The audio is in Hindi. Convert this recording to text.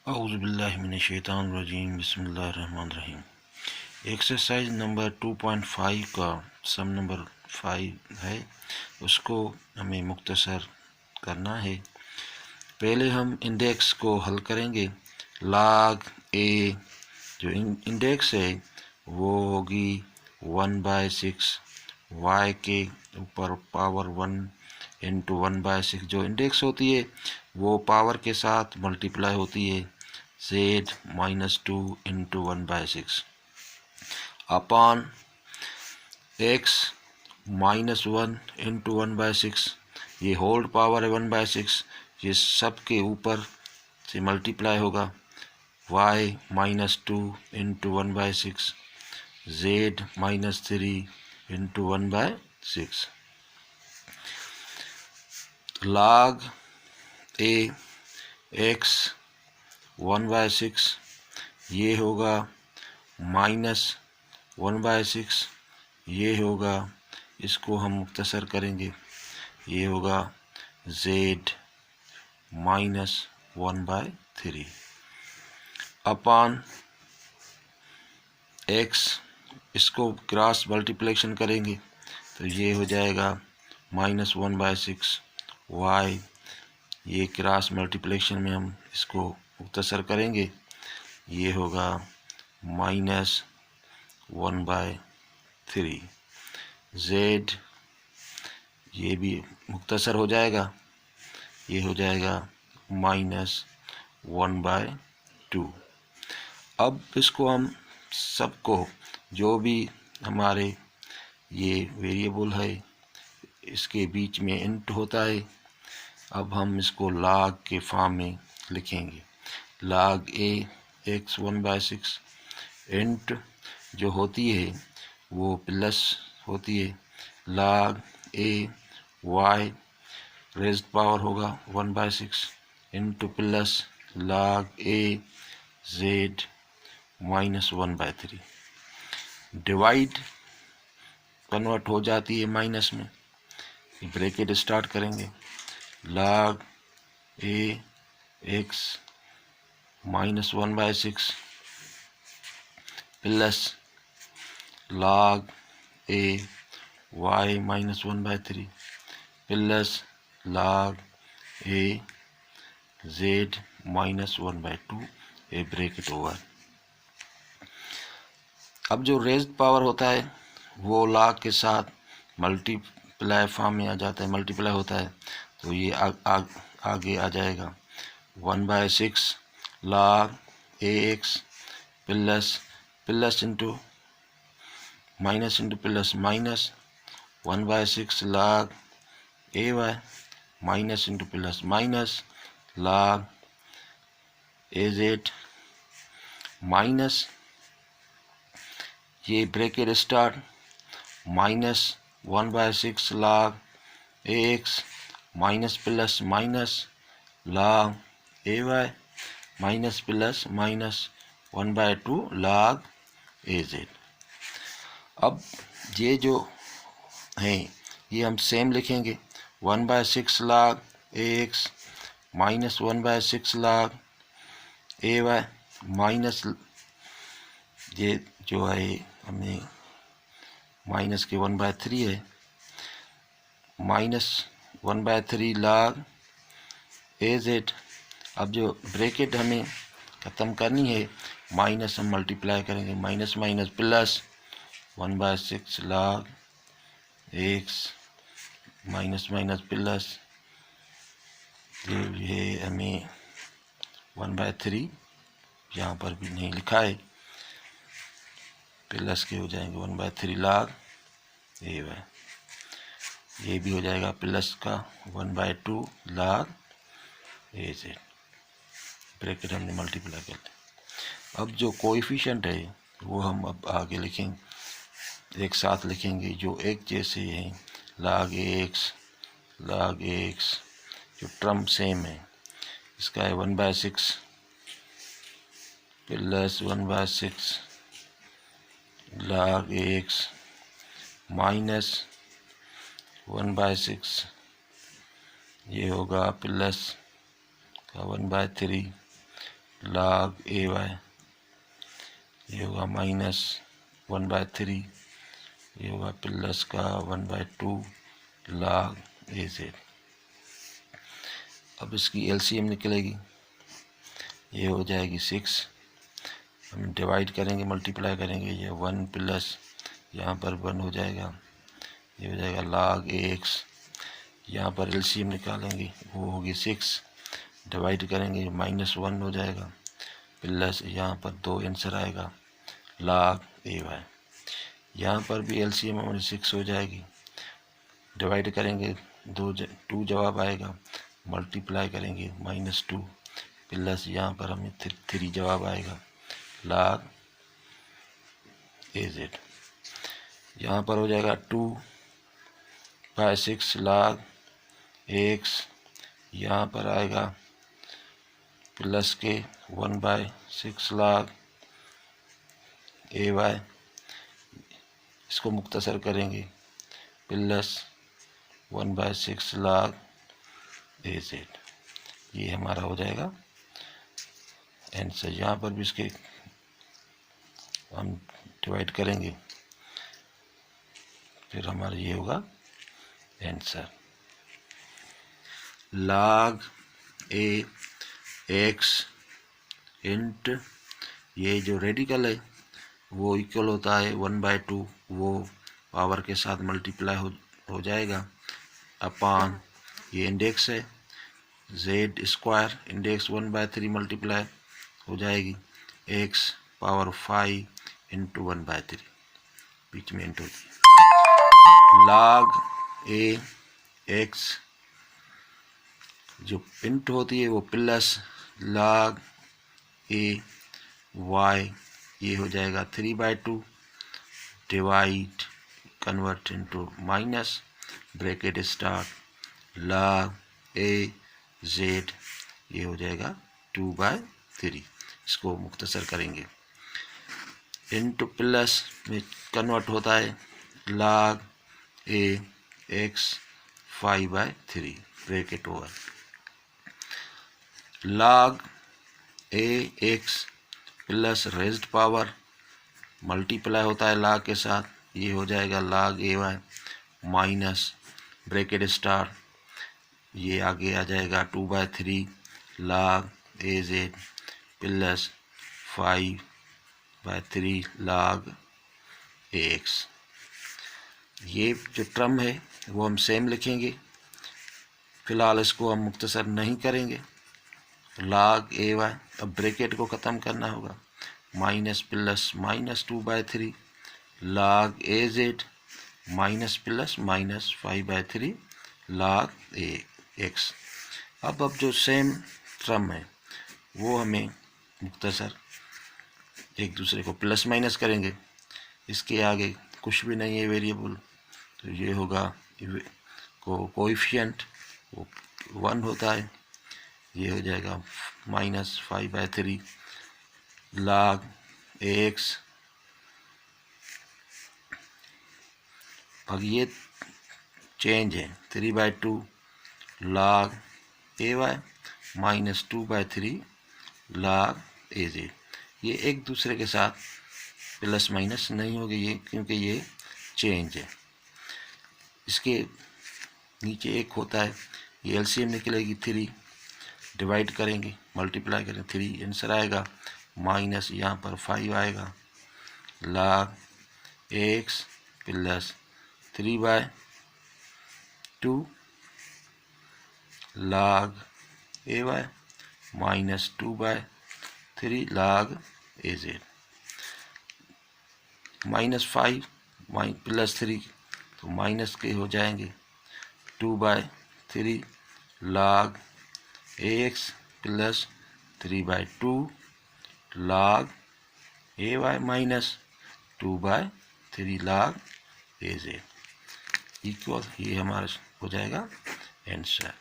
औज़ुबिल्लाहिमिनश्शैतानिर्रजीम बिस्मिल्लाहिर्रहमानिर्रहीम। एक्सरसाइज नंबर 2.5 का सम नंबर 5 है, उसको हमें मुख्तसर करना है। पहले हम इंडेक्स को हल करेंगे। log a जो इंडेक्स है वो होगी 1/6 y के ऊपर पावर 1 इंटू 1/6। जो इंडेक्स होती है वो पावर के साथ मल्टीप्लाई होती है z-2 into 1/6 upon x -1 into 1/6। ये होल्ड पावर है 1/6, ये सब के ऊपर से मल्टीप्लाई होगा y -2 into 1/6 z-3 into 1/6 log a x 1/6 ये होगा -1/6 ये होगा, इसको हम मुख्तसर करेंगे, ये होगा z -1/3 अपॉन x, इसको क्रॉस मल्टीप्लिकेशन करेंगे तो ये हो जाएगा -1/6 y, ये क्रॉस मल्टीप्लिकेशन में हम इसको मुख्तसर करेंगे, ये होगा -1/3 z, ये भी मुख्तसर हो जाएगा, ये हो जाएगा -1/2। अब इसको हम सबको, जो भी हमारे ये वेरिएबल है इसके बीच में इंट होता है, अब हम इसको log के फॉर्म में लिखेंगे। log a x 1/6 इंट जो होती है वो प्लस होती है log a y raised power होगा 1/6 into plus log a z -1/3 divide convert हो जाती है माइनस में, ब्रैकेट स्टार्ट करेंगे log a x -1/6 plus log a y -1/3 plus log a z -1/2, A bracket over. अब जो रेज्ड पावर होता है वो log के साथ मल्टीप्लाई फॉर्म में आ जाता है, मल्टीप्लाई होता है तो ये आगे आ जाएगा 1/6 log ax plus into minus into plus minus 1/6 log ay minus into plus minus log az minus, ये bracket start -1/6 log ax minus plus minus log ay minus plus minus 1/2 log az। अब ये जो हैं ये हम सेम लिखेंगे 1/6 log ax minus 1/6 log ay minus, ये जो है हमें माइनस के 1/3 है, -1/3 log az। अब जो ब्रैकेट हमें ख़त्म करनी है, माइनस हम मल्टीप्लाई करेंगे, minus minus plus 1/6 log x minus minus plus, ये हमें 1/3 यहाँ पर भी नहीं लिखा है, प्लस के हो जाएंगे 1/3 log ay, ये भी हो जाएगा प्लस का 1/2 log az, ब्रैकेट हमने मल्टीप्लाई कर लिया। अब जो कोएफिशिएंट है वो हम अब आगे लिखेंगे, एक साथ लिखेंगे जो एक जैसे हैं, log ax जो टर्म सेम है, इसका है 1/6 प्लस 1/6 log ax माइनस 1/6, ये होगा प्लस का 1/3 log ए वाई, ये होगा -1/3, ये होगा प्लस का 1/2 log ए जेड। अब इसकी एलसीएम निकलेगी, ये हो जाएगी 6, हम डिवाइड करेंगे मल्टीप्लाई करेंगे, ये 1 प्लस यहाँ पर 1 हो जाएगा, ये हो जाएगा log ax, यहाँ पर एलसीएम निकालेंगे वो होगी 6, डिवाइड करेंगे -1 हो जाएगा, प्लस यहाँ पर 2 आंसर आएगा log ए वाई। यहाँ पर भी एलसीएम हमारी 6 हो जाएगी, डिवाइड करेंगे 2 जवाब आएगा, मल्टीप्लाई करेंगे -2 प्लस यहाँ पर हमें 3 जवाब आएगा log ए जेड। यहाँ पर हो जाएगा 2/6 log एक्स, यहाँ पर आएगा प्लस के 1/6 log ए वाई, इसको मुख्तसर करेंगे प्लस 1/6 log ए जेड। ये हमारा हो जाएगा आंसर। यहाँ पर भी इसके हम डिवाइड करेंगे, फिर हमारा ये होगा answer. log A x int ये जो रेडिकल है वो इक्वल होता है 1/2, वो पावर के साथ मल्टीप्लाई हो जाएगा अपॉन ये इंडेक्स है जेड स्क्वायर, इंडेक्स 1/3 मल्टीप्लाई हो जाएगी एक्स पावर 5 इंटू 1/3, बीच में इंटू log ए एक्स जो इंट होती है वो प्लस log ए वाई, ये हो जाएगा 3/2 divide convert into minus bracket start log A Z, ये हो जाएगा 2/3। इसको मुख्तसर करेंगे, इनटू प्लस में कन्वर्ट होता है log A X 5/3 bracket over log A X plus raised power multiply होता है log के साथ, ये हो जाएगा log A Y minus bracket star, ये आगे आ जाएगा 2/3 log A Z plus 5/3 log A X. ये जो टर्म है वो हम सेम लिखेंगे, फिलहाल इसको हम मुख्तसर नहीं करेंगे। log ए वाई, अब ब्रैकेट को ख़त्म करना होगा, minus plus -2/3 log A Z minus plus minus 5/3 log A X. अब जो सेम टर्म है वो हमें मुख्तसर एक दूसरे को प्लस माइनस करेंगे, इसके आगे कुछ भी नहीं है वेरिएबल, तो ये होगा कोएफिशिएंट वो 1 होता है, ये हो जाएगा -5/3 log ए एक्स। अब ये चेंज है 3/2 log A Y -2/3 log A Z, ये एक दूसरे के साथ प्लस माइनस नहीं होगी ये, क्योंकि ये चेंज है। इसके नीचे एक होता है, ये एलसीएम निकलेगी 3, डिवाइड करेंगे मल्टीप्लाई करें 3 आंसर आएगा, माइनस यहाँ पर 5 आएगा log x plus 3/2 log A Y -2/3 log A Z, -5 plus 3 तो माइनस के हो जाएंगे 2/3 log A X plus 3/2 log A Y -2/3 log A Z equal, ये हमारा हो जाएगा आंसर।